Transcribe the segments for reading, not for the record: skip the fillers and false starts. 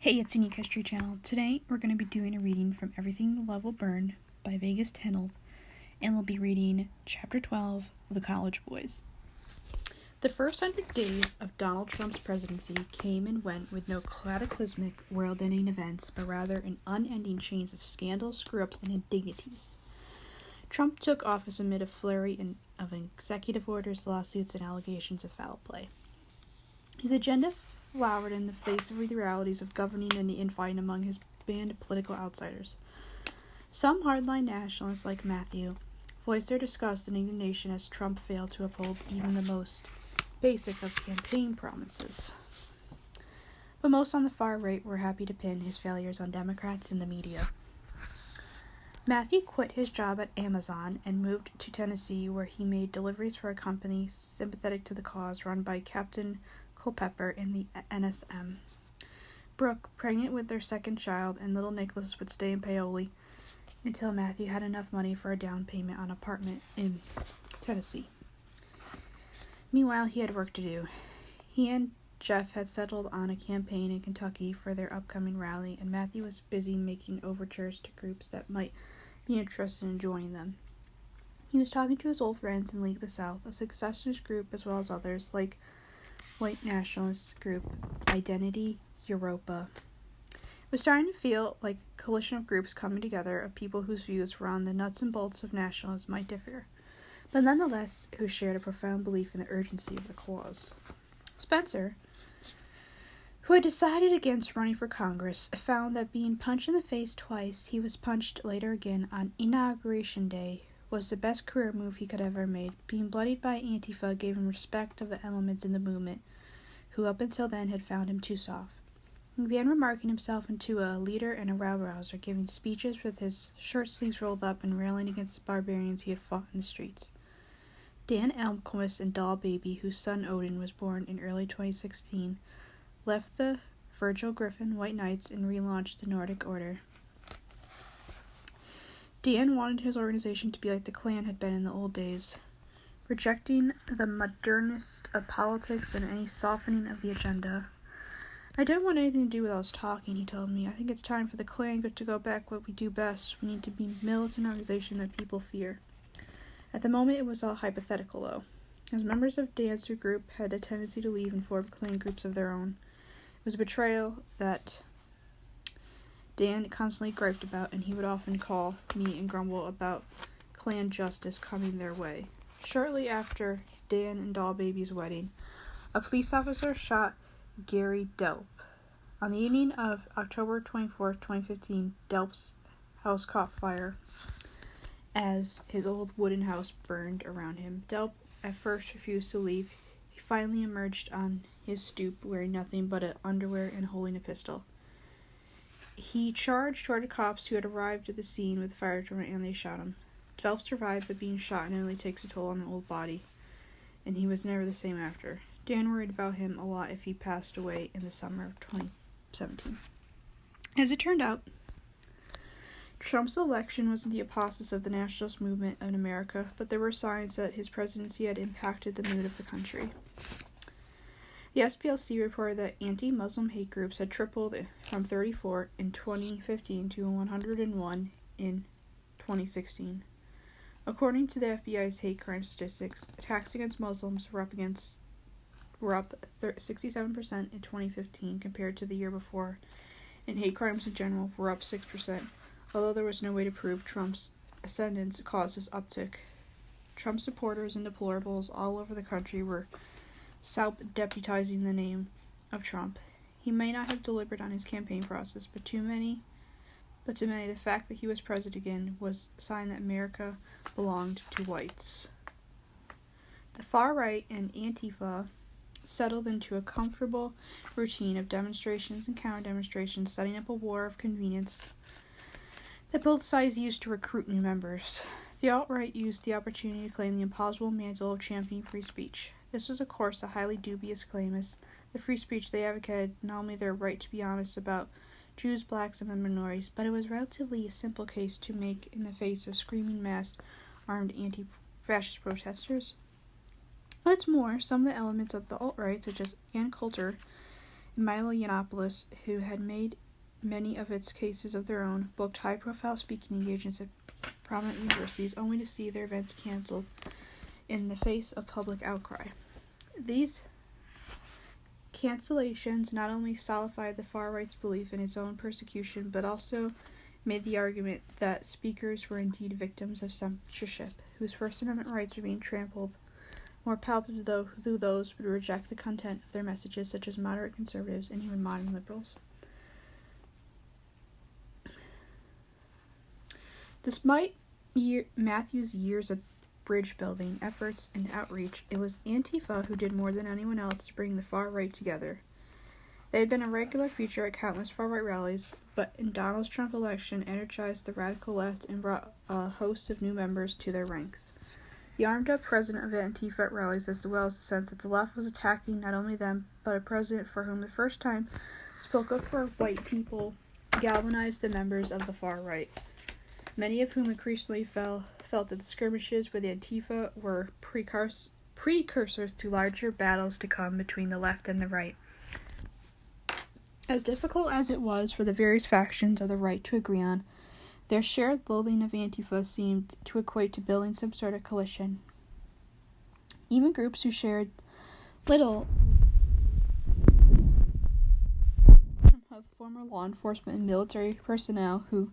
Hey, it's Unique History Channel. Today we're going to be doing a reading from Everything Love Will Burn by Vegas Tenold, and we'll be reading Chapter 12 of the College Boys. The first 100 days of Donald Trump's presidency came and went with no cataclysmic, world-ending events, but rather an unending chain of scandals, screw-ups, and indignities. Trump took office amid a flurry of executive orders, lawsuits, and allegations of foul play. His agenda flowered in the face of the realities of governing and the infighting among his band of political outsiders. Some hardline nationalists, like Matthew, voiced their disgust and indignation as Trump failed to uphold even the most basic of campaign promises. But most on the far right were happy to pin his failures on Democrats and the media. Matthew quit his job at Amazon and moved to Tennessee, where he made deliveries for a company sympathetic to the cause run by Captain Culpepper in the NSM. Brooke, pregnant with their second child, and little Nicholas would stay in Paoli until Matthew had enough money for a down payment on an apartment in Tennessee. Meanwhile, he had work to do. He and Jeff had settled on a campaign in Kentucky for their upcoming rally, and Matthew was busy making overtures to groups that might be interested in joining them. He was talking to his old friends in League of the South, a secessionist group, as well as others like white nationalist group Identity Europa. It was starting to feel like a coalition of groups coming together of people whose views were on the nuts and bolts of nationalism might differ, but nonetheless who shared a profound belief in the urgency of the cause. Spencer, who had decided against running for Congress, found that being punched in the face twice, he was punched later again on Inauguration Day, was the best career move he could ever have made. Being bloodied by Antifa gave him respect of the elements in the movement, who up until then had found him too soft. He began remarking himself into a leader and a rabble-rouser, giving speeches with his shirt sleeves rolled up and railing against the barbarians he had fought in the streets. Dan Elmquist and Doll Baby, whose son Odin was born in early 2016, left the Virgil Griffin White Knights and relaunched the Nordic Order. Dan wanted his organization to be like the Klan had been in the old days, rejecting the modernist of politics and any softening of the agenda. "I don't want anything to do with us talking," he told me. "I think it's time for the Klan to go back what we do best. We need to be a militant organization that people fear." At the moment, it was all hypothetical, though, as members of Dan's group had a tendency to leave and form Klan groups of their own. It was a betrayal that Dan constantly griped about, and he would often call me and grumble about Klan justice coming their way. Shortly after Dan and Doll Baby's wedding, a police officer shot Gary Delp. On the evening of October 24, 2015, Delp's house caught fire as his old wooden house burned around him. Delp at first refused to leave. He finally emerged on his stoop wearing nothing but underwear and holding a pistol. He charged toward the cops who had arrived at the scene with the fire department, and they shot him. Delp survived, but being shot nearly takes a toll on an old body, and he was never the same after. Dan worried about him a lot if he passed away in the summer of 2017. As it turned out, Trump's election wasn't the apotheosis of the nationalist movement in America, but there were signs that his presidency had impacted the mood of the country. The SPLC reported that anti-Muslim hate groups had tripled from 34 in 2015 to 101 in 2016. According to the FBI's hate crime statistics, attacks against Muslims were up 67% in 2015 compared to the year before, and hate crimes in general were up 6%, although there was no way to prove Trump's ascendance caused this uptick. Trump supporters and deplorables all over the country were self-deputizing the name of Trump. He may not have delivered on his campaign process, but to many, the fact that he was president again was a sign that America belonged to whites. The far right and Antifa settled into a comfortable routine of demonstrations and counter-demonstrations, setting up a war of convenience that both sides used to recruit new members. The alt-right used the opportunity to claim the impossible mantle of championing free speech. This was, of course, a highly dubious claim, as the free speech they advocated not only their right to be honest about Jews, blacks, and the minorities, but it was relatively a simple case to make in the face of screaming massed armed anti-fascist protesters. What's more, some of the elements of the alt-right, such as Ann Coulter Milo Yiannopoulos, who had made many of its cases of their own, booked high-profile speaking engagements at prominent universities, only to see their events canceled in the face of public outcry. These cancellations not only solidified the far-right's belief in its own persecution, but also made the argument that speakers were indeed victims of censorship, whose First Amendment rights were being trampled more palpably through those who would reject the content of their messages, such as moderate conservatives and even modern liberals. Despite Matthew's years of bridge-building efforts and outreach, it was Antifa who did more than anyone else to bring the far right together. They had been a regular feature at countless far-right rallies, but in Donald Trump's election energized the radical left and brought a host of new members to their ranks. The armed-up president of Antifa at rallies, as well as the sense that the left was attacking not only them, but a president for whom the first time spoke up for white people, galvanized the members of the far right, many of whom increasingly felt that the skirmishes with Antifa were precursors to larger battles to come between the left and the right. As difficult as it was for the various factions of the right to agree on, their shared loathing of Antifa seemed to equate to building some sort of coalition. Even groups who shared little of former law enforcement and military personnel who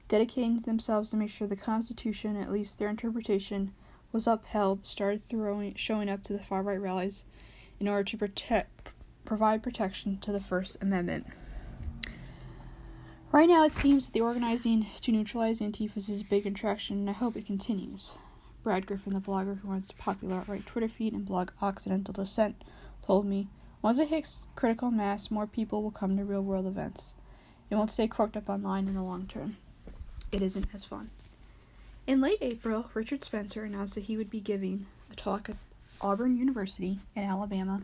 dedicating themselves to make sure the Constitution, at least their interpretation, was upheld, started showing up to the far-right rallies in order to provide protection to the First Amendment. Right now, it seems that the organizing to neutralize Antifa is a big attraction, and I hope it continues. Brad Griffin, the blogger who runs the popular alt-right Twitter feed and blog Occidental Dissent, told me, once it hits critical mass, more people will come to real-world events. It won't stay croaked up online in the long term. It isn't as fun. In late April, Richard Spencer announced that he would be giving a talk at Auburn University in Alabama.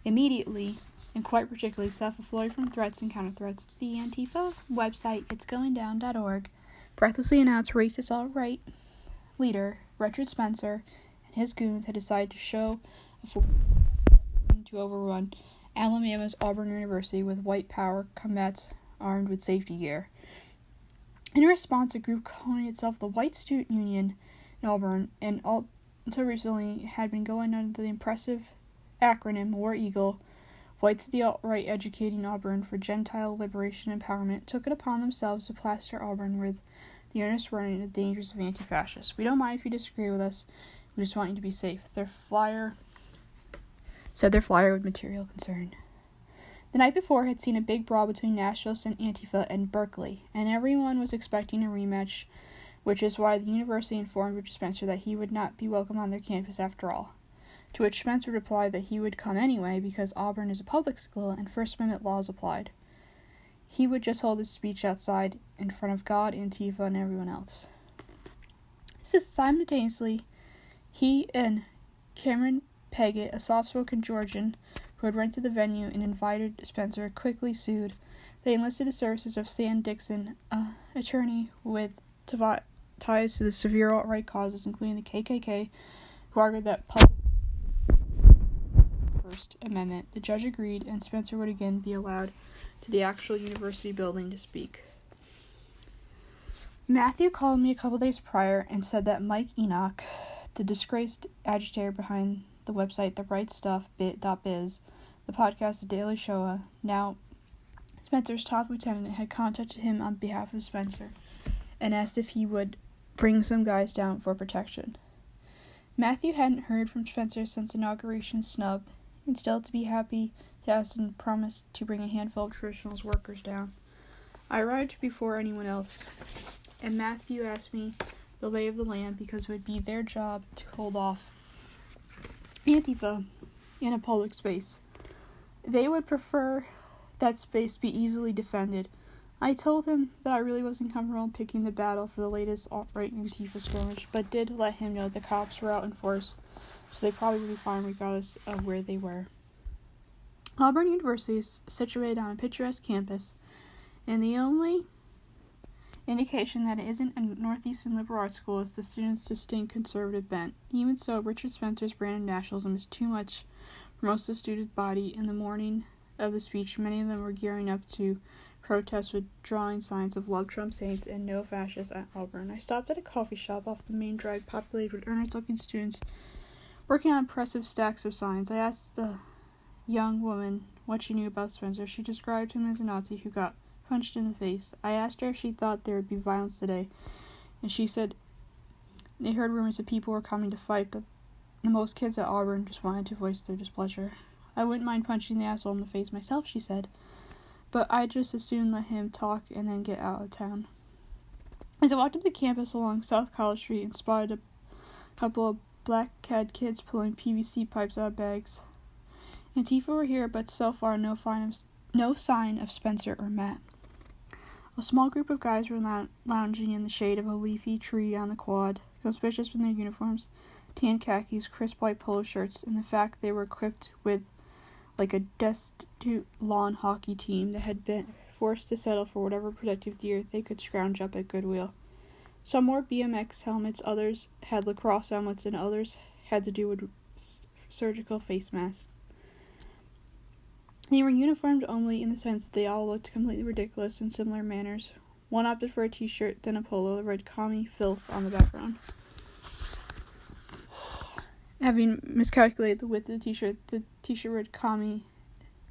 Immediately, and quite particularly self-afloat from threats and counter-threats, the Antifa website itsgoingdown.org breathlessly announced racist alt-right leader Richard Spencer and his goons had decided to show to overrun Alabama's Auburn University with white power combats armed with safety gear. In response, a group calling itself the White Student Union in Auburn, and until recently had been going under the impressive acronym War Eagle, whites of the alt-right educating Auburn for Gentile liberation and empowerment, took it upon themselves to plaster Auburn with the earnest warning of the dangers of anti-fascists. We don't mind if you disagree with us, we just want you to be safe. Their flyer with material concern. The night before had seen a big brawl between nationalists and Antifa in Berkeley, and everyone was expecting a rematch, which is why the university informed Richard Spencer that he would not be welcome on their campus after all. To which Spencer replied that he would come anyway because Auburn is a public school and First Amendment laws applied. He would just hold his speech outside in front of God, Antifa, and everyone else. Simultaneously, he and Cameron Paget, a soft-spoken Georgian who had rented the venue and invited Spencer, quickly sued. They enlisted the services of Sam Dixon, an attorney with ties to the severe alt-right causes, including the KKK, who argued that public First Amendment. The judge agreed, and Spencer would again be allowed to the actual university building to speak. Matthew called me a couple days prior and said that Mike Enoch, the disgraced agitator behind the website TheRightStuff.biz, the podcast The Daily Show, now Spencer's top lieutenant, had contacted him on behalf of Spencer and asked if he would bring some guys down for protection. Matthew hadn't heard from Spencer since inauguration snub, and still to be happy to ask and promised to bring a handful of traditionalist workers down. I arrived before anyone else, and Matthew asked me the lay of the land because it would be their job to hold off Antifa in a public space. They would prefer that space be easily defended. I told him that I really wasn't comfortable picking the battle for the latest alt-right Antifa skirmish, but did let him know the cops were out in force, so they probably would be fine regardless of where they were. Auburn University is situated on a picturesque campus, and the only indication that it isn't a northeastern liberal arts school is the students' distinct conservative bent. Even so, Richard Spencer's brand of nationalism is too much for most of the student body in the morning of the speech, many of them were gearing up to protest with drawing signs of Love Trump Saints and No Fascists at Auburn. I stopped at a coffee shop off the main drag populated with earnest-looking students working on impressive stacks of signs. I asked the young woman what she knew about Spencer. She described him as a Nazi who got punched in the face. I asked her if she thought there would be violence today, and she said they heard rumors that people were coming to fight, but most kids at Auburn just wanted to voice their displeasure. I wouldn't mind punching the asshole in the face myself, she said, but I'd just as soon let him talk and then get out of town. As I walked up the campus along South College Street and spotted a couple of black-clad kids pulling PVC pipes out of bags. Antifa were here, but so far no sign of Spencer or Matt. A small group of guys were lounging in the shade of a leafy tree on the quad, conspicuous from their uniforms, tan khakis, crisp white polo shirts, and the fact they were equipped with like a destitute lawn hockey team that had been forced to settle for whatever protective gear they could scrounge up at Goodwill. Some wore BMX helmets, others had lacrosse helmets, and others had to do with surgical face masks. They were uniformed only in the sense that they all looked completely ridiculous in similar manners. One opted for a t-shirt, then a polo that read "Commie Filth" on the background. Having miscalculated the width of the t-shirt read "Commie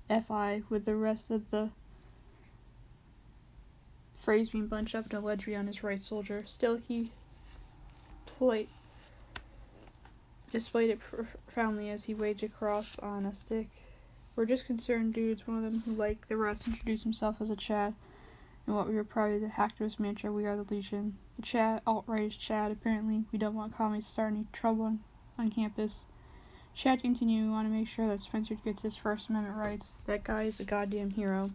FI" with the rest of the phrase being bunched up in a ledger on his right shoulder. Still, he displayed it profoundly as he waved across on a stick. "We're just concerned dudes," one of them, who, like the rest, introduced himself as a Chad, and what we were probably the hacktivist mantra, "We are the Legion." The Chad, alt-right is Chad, apparently. "We don't want commies to start any trouble on campus." Chad continued, "We want to make sure that Spencer gets his First Amendment rights. That guy is a goddamn hero."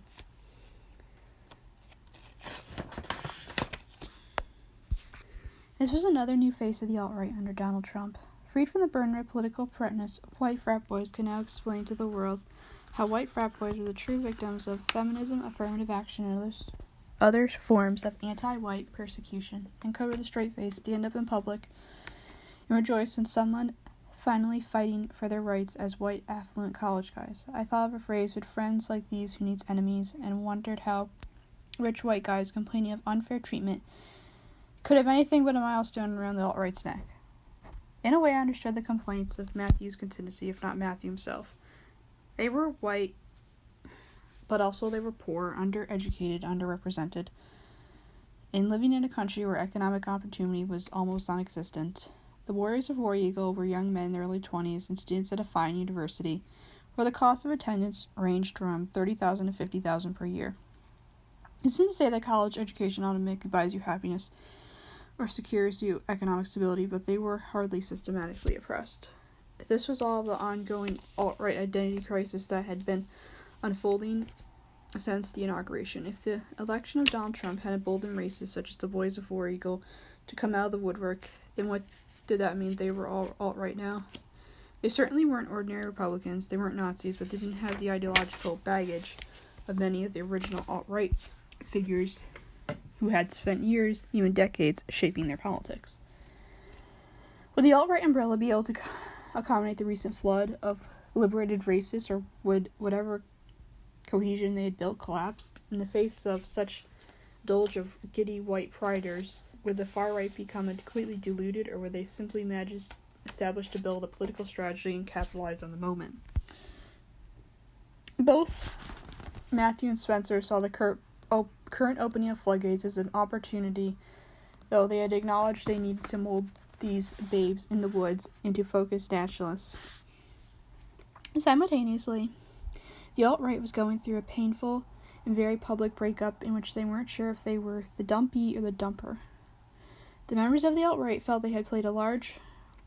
This was another new face of the alt-right under Donald Trump. Freed from the burden of political correctness, white frat boys could now explain to the world how white frat boys were the true victims of feminism, affirmative action, and other forms of anti-white persecution, and could with a straight face stand up in public and rejoice in someone finally fighting for their rights as white affluent college guys. I thought of a phrase with friends like these who needs enemies, and wondered how rich white guys complaining of unfair treatment could have anything but a milestone around the alt-right's neck. In a way, I understood the complaints of Matthew's constituency, if not Matthew himself. They were white, but also they were poor, undereducated, underrepresented, and living in a country where economic opportunity was almost non-existent. The warriors of War Eagle were young men in their early 20s and students at a fine university, where the cost of attendance ranged from $30,000 to $50,000 per year. This isn't to say that college education automatically buys you happiness or secures you economic stability, but they were hardly systematically oppressed. This was all of the ongoing alt-right identity crisis that had been unfolding since the inauguration. If the election of Donald Trump had emboldened racists such as the Boys of War Eagle to come out of the woodwork, then what did that mean? They were all alt-right now? They certainly weren't ordinary Republicans, they weren't Nazis, but they didn't have the ideological baggage of many of the original alt-right figures who had spent years, even decades, shaping their politics. Would the alt-right umbrella be able to accommodate the recent flood of liberated racists, or would whatever cohesion they had built collapse? In the face of such dulge of giddy white priders, would the far-right become completely diluted, or would they simply establish to build a political strategy and capitalize on the moment? Both Matthew and Spencer saw the current opening of floodgates as an opportunity, though they had acknowledged they needed to mold these babes in the woods into focused nationalists. Simultaneously, the alt-right was going through a painful and very public breakup in which they weren't sure if they were the dumpy or the dumper. The members of the alt-right felt they had played a large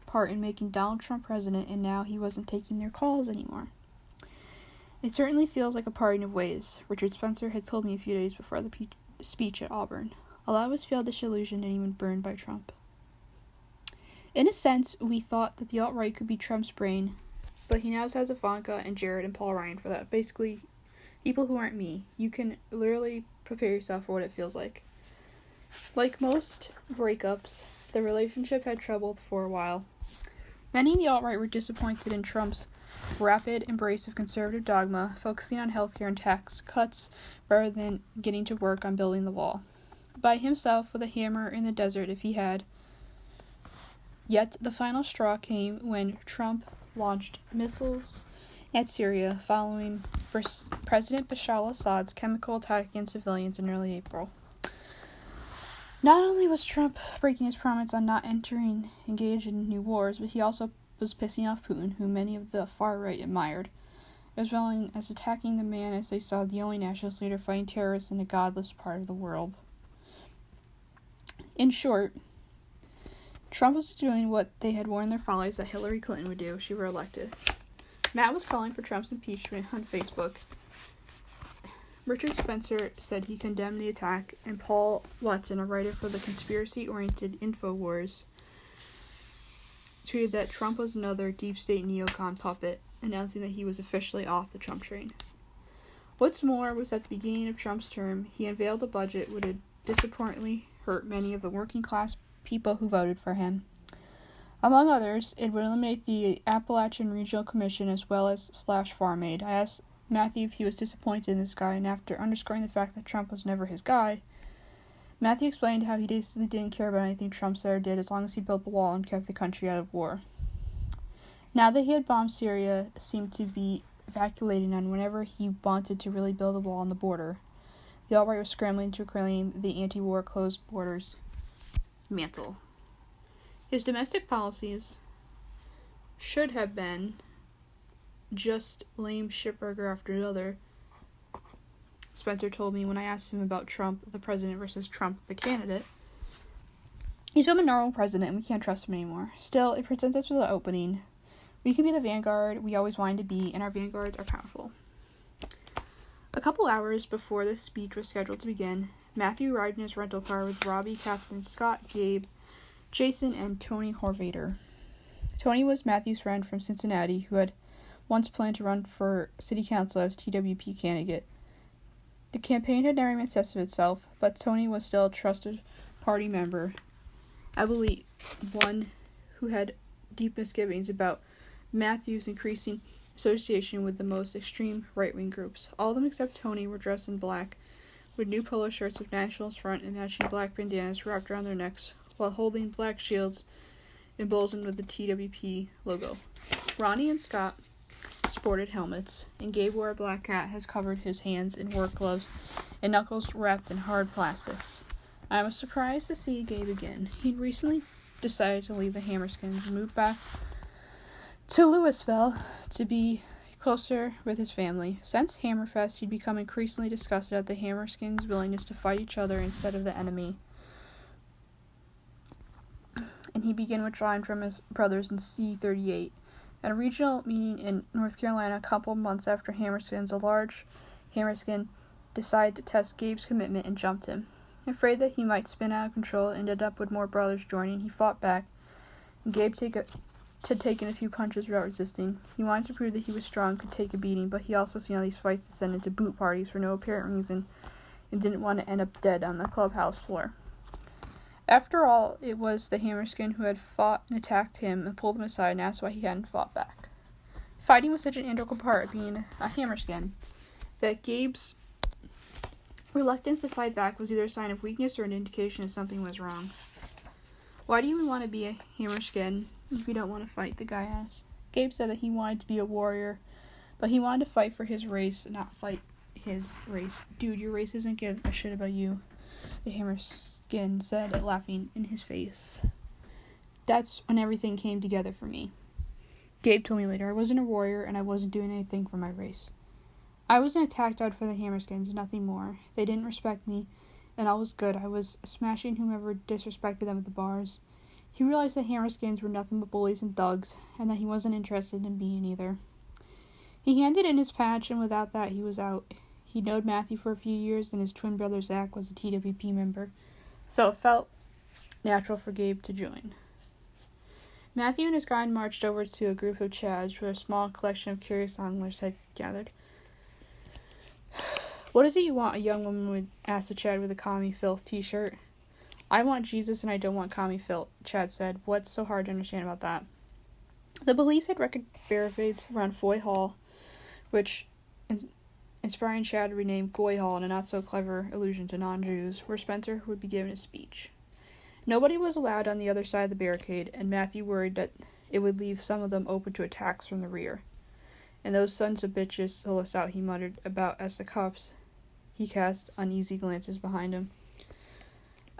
part in making Donald Trump president, and now he wasn't taking their calls anymore. It certainly feels like a parting of ways, Richard Spencer had told me a few days before the speech at Auburn. A lot of us feel disillusioned and even burned by Trump. In a sense, we thought that the alt-right could be Trump's brain, but he now has Ivanka and Jared and Paul Ryan for that. Basically, people who aren't me. You can literally prepare yourself for what it feels like. Like most breakups, the relationship had troubled for a while. Many in the alt-right were disappointed in Trump's rapid embrace of conservative dogma, focusing on healthcare and tax cuts rather than getting to work on building the wall. By himself with a hammer in the desert if he had. Yet the final straw came when Trump launched missiles at Syria following President Bashar al-Assad's chemical attack against civilians in early April. Not only was Trump breaking his promise on not engage in new wars, but he also was pissing off Putin, whom many of the far right admired, as well as attacking the man as they saw the only nationalist leader fighting terrorists in a godless part of the world. In short, Trump was doing what they had warned their followers that Hillary Clinton would do if she were elected. Matt was calling for Trump's impeachment on Facebook. Richard Spencer said he condemned the attack, and Paul Watson, a writer for the conspiracy-oriented InfoWars, tweeted that Trump was another deep state neocon puppet, announcing that he was officially off the Trump train. What's more was at the beginning of Trump's term, he unveiled a budget which would disappointingly hurt many of the working class people who voted for him. Among others, it would eliminate the Appalachian Regional Commission as well as slash Farm Aid. I asked Matthew if he was disappointed in this guy, and after underscoring the fact that Trump was never his guy, Matthew explained how he basically didn't care about anything Trump said or did as long as he built the wall and kept the country out of war. Now that he had bombed Syria, seemed to be vacillating on whenever he wanted to really build a wall on the border. The alt-right was scrambling to reclaim the anti-war closed borders mantle. His domestic policies should have been just lame shitburger after another, Spencer told me when I asked him about Trump, the president, versus Trump, the candidate. He's become a normal president, and we can't trust him anymore. Still, it presents us with an opening. We can be the vanguard we always wanted to be, and our vanguards are powerful. A couple hours before the speech was scheduled to begin, Matthew arrived in his rental car with Robbie, Catherine, Scott, Gabe, Jason, and Tony Horvader. Tony was Matthew's friend from Cincinnati who had once planned to run for city council as TWP candidate. The campaign had never made success of itself, but Tony was still a trusted party member, I believe one who had deep misgivings about Matthew's increasing association with the most extreme right-wing groups. All of them except Tony were dressed in black, with new polo shirts with Nationals front and matching black bandanas wrapped around their necks, while holding black shields emblazoned with the TWP logo. Ronnie and Scott sported helmets, and Gabe wore a black hat has covered his hands in work gloves and knuckles wrapped in hard plastics. I was surprised to see Gabe again. He'd recently decided to leave the Hammerskins and move back to Louisville to be closer with his family. Since Hammerfest, he'd become increasingly disgusted at the Hammerskins' willingness to fight each other instead of the enemy, and he began withdrawing from his brothers in C-38. At a regional meeting in North Carolina a couple months after Hammerskins, a large Hammerskin decided to test Gabe's commitment and jumped him. Afraid that he might spin out of control and ended up with more brothers joining, he fought back, and Gabe had taken a few punches without resisting. He wanted to prove that he was strong and could take a beating, but he also seen all these fights descend into boot parties for no apparent reason and didn't want to end up dead on the clubhouse floor. After all, it was the Hammerskin who had fought and attacked him and pulled him aside and asked why he hadn't fought back. Fighting was such an integral part of being a Hammerskin that Gabe's reluctance to fight back was either a sign of weakness or an indication that something was wrong. Why do you even want to be a Hammerskin if you don't want to fight? The guy asked. Gabe said that he wanted to be a warrior, but he wanted to fight for his race, not fight his race. Dude, your race doesn't give a shit about you, the Hammerskin said, laughing in his face. That's when everything came together for me. Gabe told me later, I wasn't a warrior and I wasn't doing anything for my race. I was an attack dog for the Hammerskins, nothing more. They didn't respect me, and all was good. I was smashing whomever disrespected them at the bars. He realized that Hammerskins were nothing but bullies and thugs, and that he wasn't interested in being either. He handed in his patch, and without that, he was out. He'd known Matthew for a few years, and his twin brother Zach was a TWP member, so it felt natural for Gabe to join. Matthew and his guide marched over to a group of Chads where a small collection of curious anglers had gathered. What is it you want? A young woman would ask the Chad with a Commie Filth t-shirt. I want Jesus and I don't want Commie Filth, Chad said. What's so hard to understand about that? The police had record barricades around Foy Hall, which inspiring Chad to rename Goy Hall in a not-so-clever allusion to non-Jews, where Spencer would be given a speech. Nobody was allowed on the other side of the barricade, and Matthew worried that it would leave some of them open to attacks from the rear. And those sons of bitches sold us out, he muttered about as the cops. He cast uneasy glances behind him.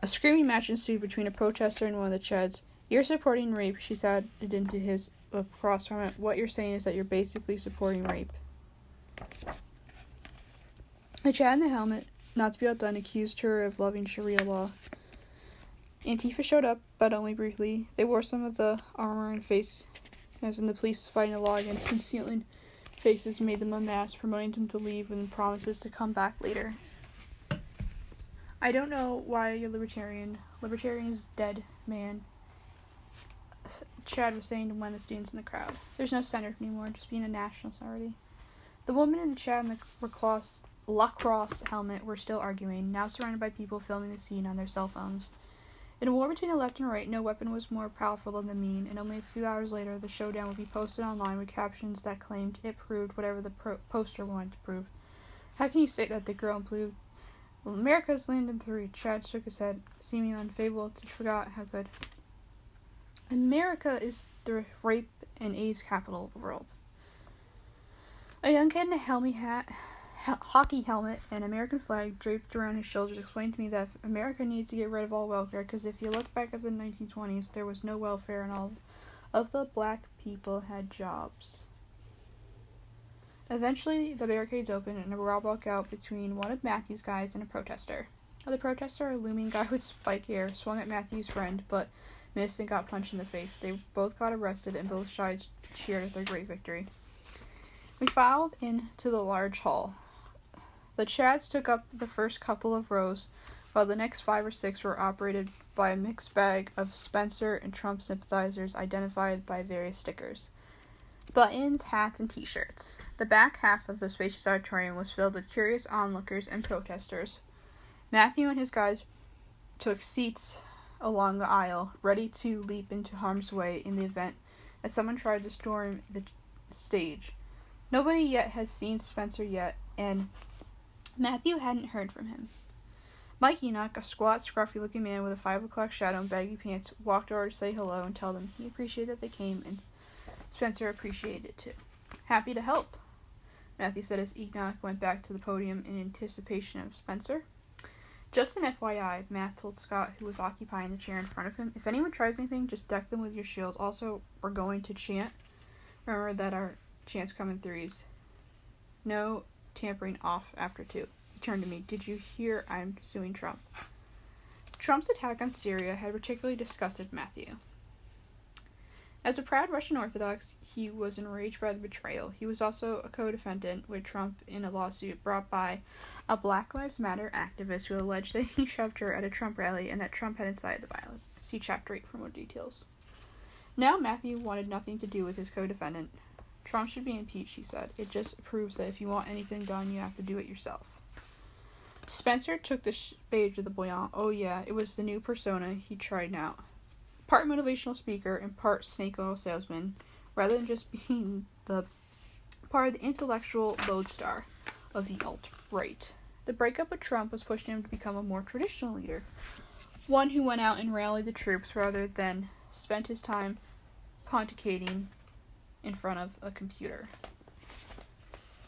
A screaming match ensued between a protester and one of the Chads. "You're supporting rape," she shouted into his across from it. "What you're saying is that you're basically supporting rape." The Chad in the helmet, not to be outdone, accused her of loving Sharia law. Antifa showed up, but only briefly. They wore some of the armor and face, as in the police fighting a law against concealing faces made them unmasked, promoting them to leave with promises to come back later. "I don't know why you're libertarian. Libertarian is dead, man," Chad was saying to one of the students in the crowd. "There's no center anymore, just being a national sorority." The woman and the Chad in the lacrosse helmet were still arguing, now surrounded by people filming the scene on their cell phones. In a war between the left and right, no weapon was more powerful than the mean, and only a few hours later, the showdown would be posted online with captions that claimed it proved whatever the poster wanted to prove. "How can you say that?" the girl in blue. "Well, America's landed 3. Chad shook his head, seeming unfavorable to forgot how good. "America is the rape and AIDS capital of the world." A young kid in a hockey helmet and American flag draped around his shoulders explained to me that America needs to get rid of all welfare, because if you look back at the 1920s, there was no welfare and all of the black people had jobs. Eventually, the barricades opened and a brawl broke out between one of Matthew's guys and a protester. The protester, a looming guy with spike hair, swung at Matthew's friend, but missed and got punched in the face. They both got arrested and both sides cheered at their great victory. We filed into the large hall. The Chads took up the first couple of rows, while the next 5 or 6 were operated by a mixed bag of Spencer and Trump sympathizers identified by various stickers. Buttons, hats, and t-shirts. The back half of the spacious auditorium was filled with curious onlookers and protesters. Matthew and his guys took seats along the aisle, ready to leap into harm's way in the event that someone tried to storm the stage. Nobody yet had seen Spencer yet, and Matthew hadn't heard from him. Mike Enoch, a squat, scruffy-looking man with a 5 o'clock shadow and baggy pants, walked over to say hello and tell them he appreciated that they came, and Spencer appreciated it too. "Happy to help," Matthew said as Enoch went back to the podium in anticipation of Spencer. "Just an FYI, Matt told Scott, who was occupying the chair in front of him. "If anyone tries anything, just deck them with your shields. Also, we're going to chant. Remember that our chants come in 3s. No tampering off after 2. He turned to me. "Did you hear I'm suing Trump?" Trump's attack on Syria had particularly disgusted Matthew. As a proud Russian Orthodox, he was enraged by the betrayal. He was also a co-defendant with Trump in a lawsuit brought by a Black Lives Matter activist who alleged that he shoved her at a Trump rally and that Trump had incited the violence. See Chapter 8 for more details. Now Matthew wanted nothing to do with his co-defendant. "Trump should be impeached," he said. "It just proves that if you want anything done, you have to do it yourself." Spencer took the stage with a buoyant, "Oh yeah, it was the new persona he tried out. Part motivational speaker and part snake oil salesman, rather than just being the part of the intellectual lodestar of the alt-right. The breakup with Trump was pushing him to become a more traditional leader, one who went out and rallied the troops rather than spent his time pontificating in front of a computer.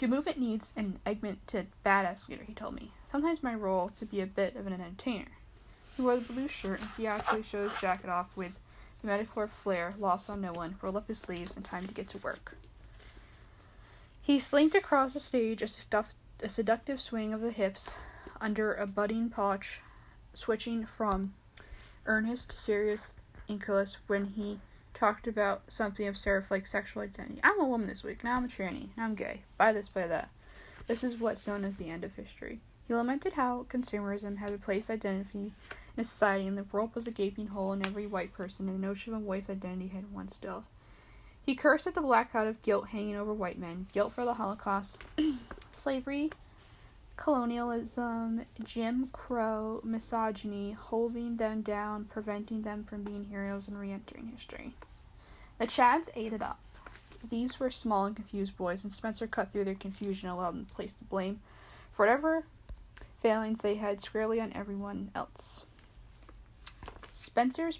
"The movement needs an Eggman to badass leader," he told me. "Sometimes my role to be a bit of an entertainer." He wore the blue shirt and theatrically showed his jacket off with the metaphor flair lost on no one, rolled up his sleeves, and time to get to work. He slinked across the stage, a seductive swing of the hips under a budding pouch, switching from earnest to serious incredulous when he talked about something absurd like sexual identity. "I'm a woman this week, now I'm a tranny, now I'm gay, buy this, buy that. This is what's known as the end of history." He lamented how consumerism had replaced identity in a society and the world was a gaping hole in every white person and the notion of a white's identity had once stilled. He cursed at the black cloud of guilt hanging over white men, guilt for the Holocaust, slavery, colonialism, Jim Crow, misogyny, holding them down, preventing them from being heroes and re-entering history. The Chads ate it up. These were small and confused boys, and Spencer cut through their confusion and allowed them to place the blame for whatever failings they had squarely on everyone else. Spencer's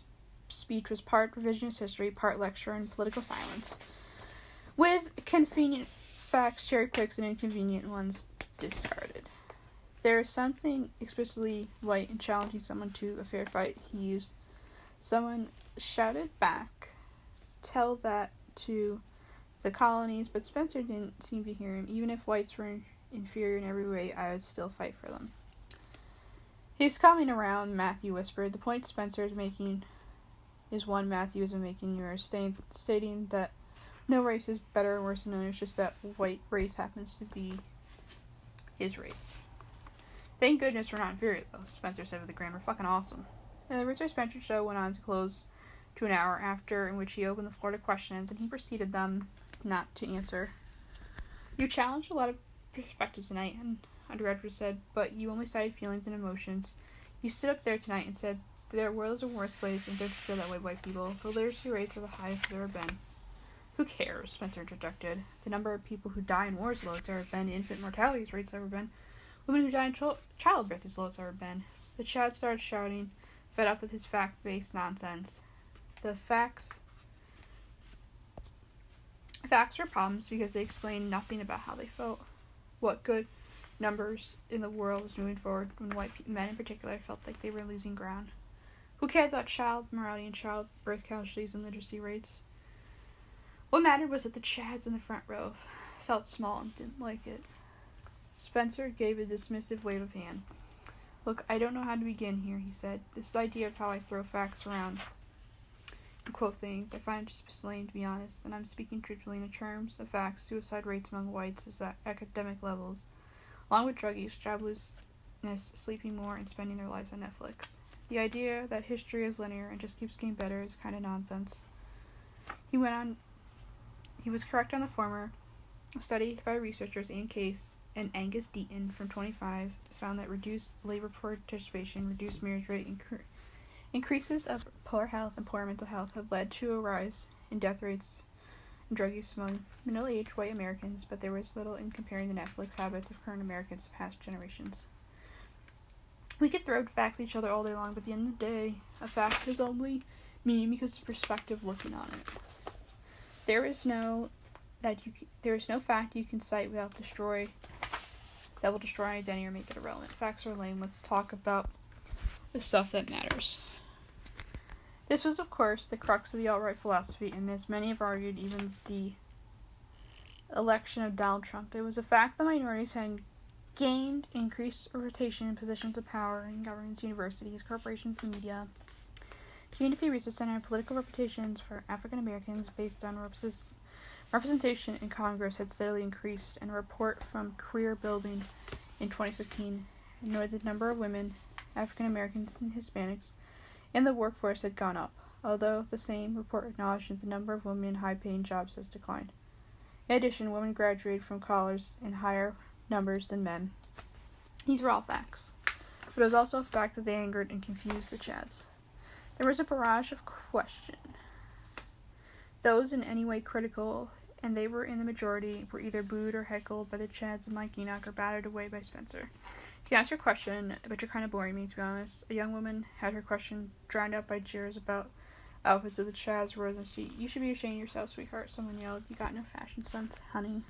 speech was part revisionist history, part lecture and political silence, with convenient facts, cherry picks, and inconvenient ones discarded. There is something explicitly white in challenging someone to a fair fight, he used. Someone shouted back, "Tell that to the colonies," but Spencer didn't seem to hear him. "Even if whites were inferior in every way, I would still fight for them." "He's coming around," Matthew whispered. "The point Spencer is making is one Matthew isn't making yours, stating that no race is better or worse than another, just that white race happens to be his race." "Thank goodness we're not inferior, though," Spencer said with a grin. "We're fucking awesome." And the Richard Spencer show went on to close to an hour after, in which he opened the floor to questions, and he proceeded them not to answer. "You challenged a lot of perspectives tonight," an undergraduate said, "but you only cited feelings and emotions. You stood up there tonight and said their world is a worse place, and don't you feel that way, white people? The literacy rates are the highest they've ever been." "Who cares?" Spencer interjected. "The number of people who die in war is the lowest it's ever been. Infant mortality rates ever been. Women who die in childbirth is the lowest ever been." The Chad started shouting, fed up with his fact-based nonsense. The facts were problems because they explained nothing about how they felt. What good numbers in the world was moving forward when white men in particular felt like they were losing ground? Who cared about child mortality and childbirth casualties and literacy rates? What mattered was that the Chads in the front row felt small and didn't like it. Spencer gave a dismissive wave of hand. "Look, I don't know how to begin here," he said. "This idea of how I throw facts around and quote things, I find it just lame, to be honest, and I'm speaking truthfully in terms of facts. Suicide rates among whites is at academic levels, along with drug use, joblessness, sleeping more, and spending their lives on Netflix. The idea that history is linear and just keeps getting better is kind of nonsense." He went on. He was correct on the former. A study by researchers Ian Case and Angus Deaton from 25 found that reduced labor participation, reduced marriage rate, increases of poor health and poor mental health have led to a rise in death rates and drug use among middle-aged white Americans, but there was little in comparing the Netflix habits of current Americans to past generations. We could throw facts at each other all day long, but at the end of the day, a fact is only meaning because of the perspective looking on it. There is no fact you can cite that will destroy identity or make it irrelevant. Facts are lame. Let's talk about the stuff that matters. This was, of course, the crux of the alt-right philosophy, and as many have argued, even the election of Donald Trump. It was a fact that minorities had gained increased rotation in positions of power in governments, universities, corporations, and media. Community Research Center and political reputations for African Americans based on representation in Congress had steadily increased, and a report from Career Building in 2015 noted the number of women, African Americans, and Hispanics in the workforce had gone up, although the same report acknowledged that the number of women in high-paying jobs has declined. In addition, women graduated from college in higher numbers than men. These were all facts, but it was also a fact that they angered and confused the Chads. There was a barrage of questions. Those in any way critical, and they were in the majority, were either booed or heckled by the Chads and Mike Enoch or battered away by Spencer. You asked your question, but you're kind of boring me, to be honest. A young woman had her question drowned out by jeers about outfits of the Chads rose and street. "You should be ashamed of yourself, sweetheart," someone yelled. "You got no fashion sense, honey."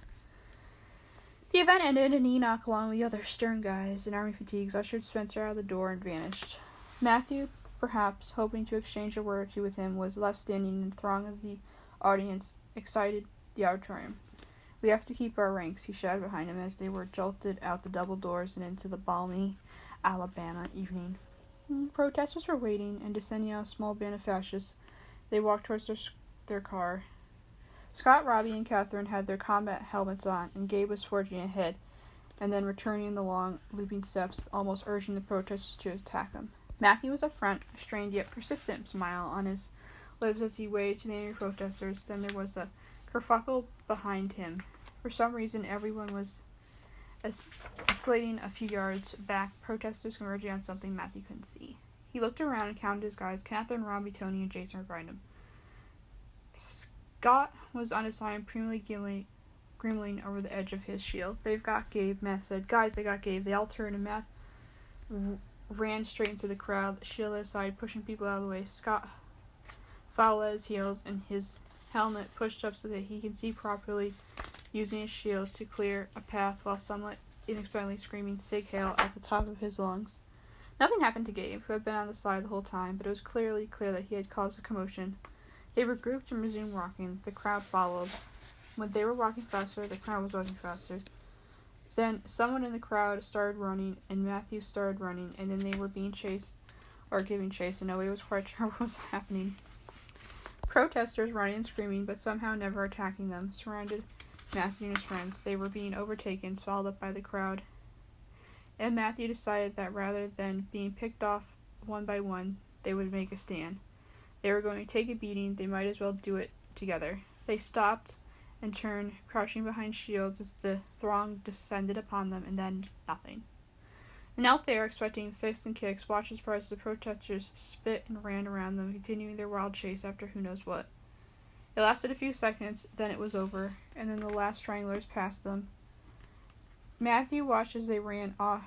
The event ended, and Enoch, along with the other stern guys in army fatigues, ushered Spencer out of the door and vanished. Matthew, perhaps hoping to exchange a word or two with him, was left standing in the throng of the audience, excited the auditorium. "We have to keep our ranks," he shouted behind him as they were jolted out the double doors and into the balmy Alabama evening. Protesters were waiting, and descending on a small band of fascists, they walked towards their car. Scott, Robbie, and Catherine had their combat helmets on, and Gabe was forging ahead, and then returning the long, looping steps, almost urging the protesters to attack him. Matthew was up front, a strained yet persistent smile on his lips as he waved to the angry protesters. Then there was a kerfuffle behind him. For some reason, everyone was escalating a few yards back, protesters converging on something Matthew couldn't see. He looked around and counted his guys. Catherine, Robbie, Tony, and Jason were behind him. Scott was on his side, primarily grimling over the edge of his shield. They've got Gabe. Matt said, "Guys, they got Gabe." They all turned, and Matt ran straight into the crowd, shield aside, pushing people out of the way. Scott followed at his heels, and his helmet pushed up so that he can see properly, using his shield to clear a path while somewhat inexplicably screaming "Sig Heil" at the top of his lungs. Nothing happened to Gabe, who had been on the side the whole time, but it was clearly clear that he had caused a commotion. They regrouped and resumed walking. The crowd followed. When they were walking faster, the crowd was walking faster. Then someone in the crowd started running, and Matthew started running, and then they were being chased, or giving chase, and nobody was quite sure what was happening. Protesters running and screaming, but somehow never attacking them, surrounded Matthew and his friends. They were being overtaken, swallowed up by the crowd. And Matthew decided that rather than being picked off one by one, they would make a stand. They were going to take a beating, they might as well do it together. They stopped and turned, crouching behind shields as the throng descended upon them, and then nothing. And out there, expecting fists and kicks, watched as parts of the protesters spit and ran around them, continuing their wild chase after who knows what. It lasted a few seconds, then it was over, and then the last stranglers passed them. Matthew watched as they ran off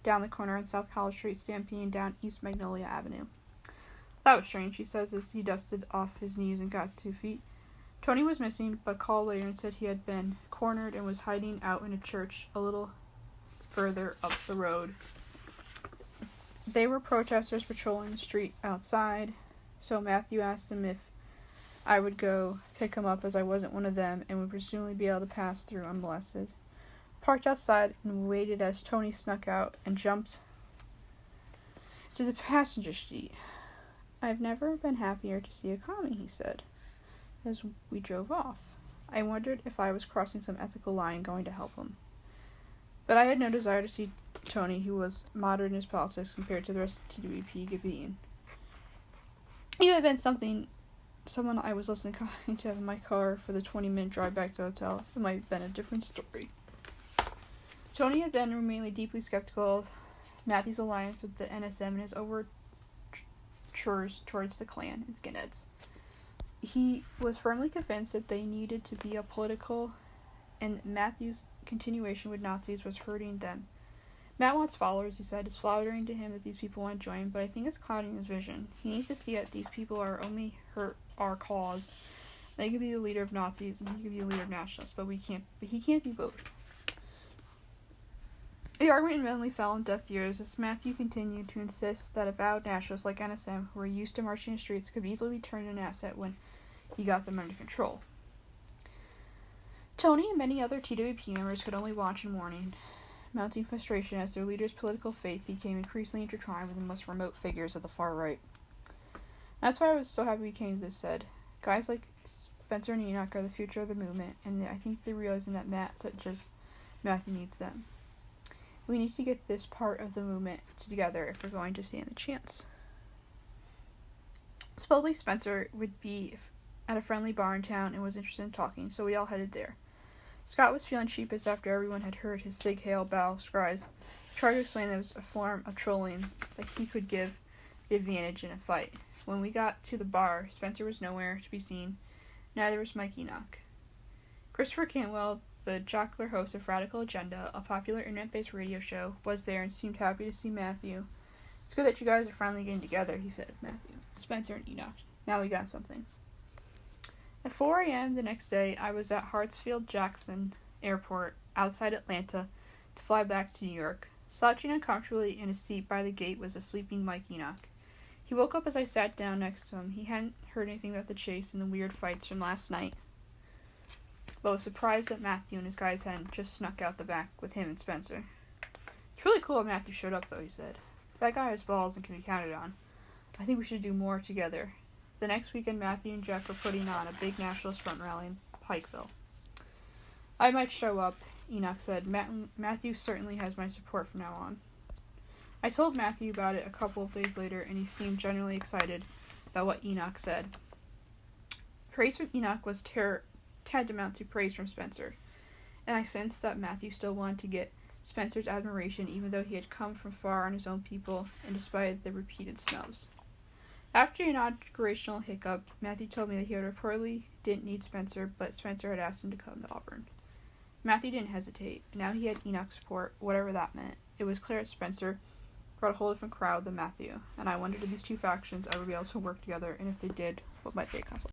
down the corner on South College Street, stampeding down East Magnolia Avenue. "That was strange," he says as he dusted off his knees and got to 2 feet. Tony was missing, but called later and said he had been cornered and was hiding out in a church a little further up the road. They were protesters patrolling the street outside, so Matthew asked him if I would go pick him up as I wasn't one of them and would presumably be able to pass through unmolested. Parked outside and waited as Tony snuck out and jumped to the passenger seat. "I've never been happier to see a commie," he said, as we drove off. I wondered if I was crossing some ethical line going to help him. But I had no desire to see Tony, who was moderate in his politics compared to the rest of TWP, get beaten. He had been someone I was listening to in my car for the 20-minute drive back to the hotel. It might have been a different story. Tony had been remained deeply skeptical of Matthew's alliance with the NSM and his overtures towards the Klan and skinheads. He was firmly convinced that they needed to be apolitical, and Matthew's continuation with Nazis was hurting them. "Matt wants followers," he said. "It's flattering to him that these people want to join, but I think it's clouding his vision. He needs to see that these people are only hurt our cause. They could be the leader of Nazis, and he could be the leader of nationalists, but he can't be both." The argument eventually fell on deaf ears as Matthew continued to insist that avowed nationalists like NSM, who were used to marching in the streets, could easily be turned into an asset when he got them under control. Tony and many other TWP members could only watch in mourning, mounting frustration as their leader's political fate became increasingly intertwined with the most remote figures of the far right. "That's why I was so happy we came to this," said. "Guys like Spencer and Enoch are the future of the movement, and I think they're realizing that such as Matthew needs them. We need to get this part of the movement together if we're going to stand a chance." Supposedly Spencer would be at a friendly bar in town and was interested in talking, so we all headed there. Scott was feeling sheepish after everyone had heard his Sig Heil bow cries. He tried to explain that it was a form of trolling that he could give the advantage in a fight. When we got to the bar, Spencer was nowhere to be seen. Neither was Mike Enoch. Christopher Cantwell, the jocular host of Radical Agenda, a popular internet-based radio show, was there and seemed happy to see Matthew. "It's good that you guys are finally getting together," he said. Matthew, Spencer, and Enoch. "Now we got something." At 4 a.m. the next day, I was at Hartsfield-Jackson Airport outside Atlanta to fly back to New York. Slouching uncomfortably in his seat by the gate was a sleeping Mike Enoch. He woke up as I sat down next to him. He hadn't heard anything about the chase and the weird fights from last night, but was surprised that Matthew and his guys hadn't just snuck out the back with him and Spencer. "It's really cool that Matthew showed up, though," he said. "That guy has balls and can be counted on. I think we should do more together." The next weekend, Matthew and Jeff were putting on a big nationalist front rally in Pikeville. "I might show up," Enoch said. Matthew certainly has my support from now on." I told Matthew about it a couple of days later, and he seemed genuinely excited about what Enoch said. Praise from Enoch was tantamount to praise from Spencer, and I sensed that Matthew still wanted to get Spencer's admiration even though he had come from far on his own people and despite the repeated snubs. After the inaugurational hiccup, Matthew told me that he reportedly didn't need Spencer, but Spencer had asked him to come to Auburn. Matthew didn't hesitate. Now he had Enoch's support, whatever that meant. It was clear that Spencer brought a whole different crowd than Matthew, and I wondered if these two factions ever be able to work together, and if they did, what might they accomplish?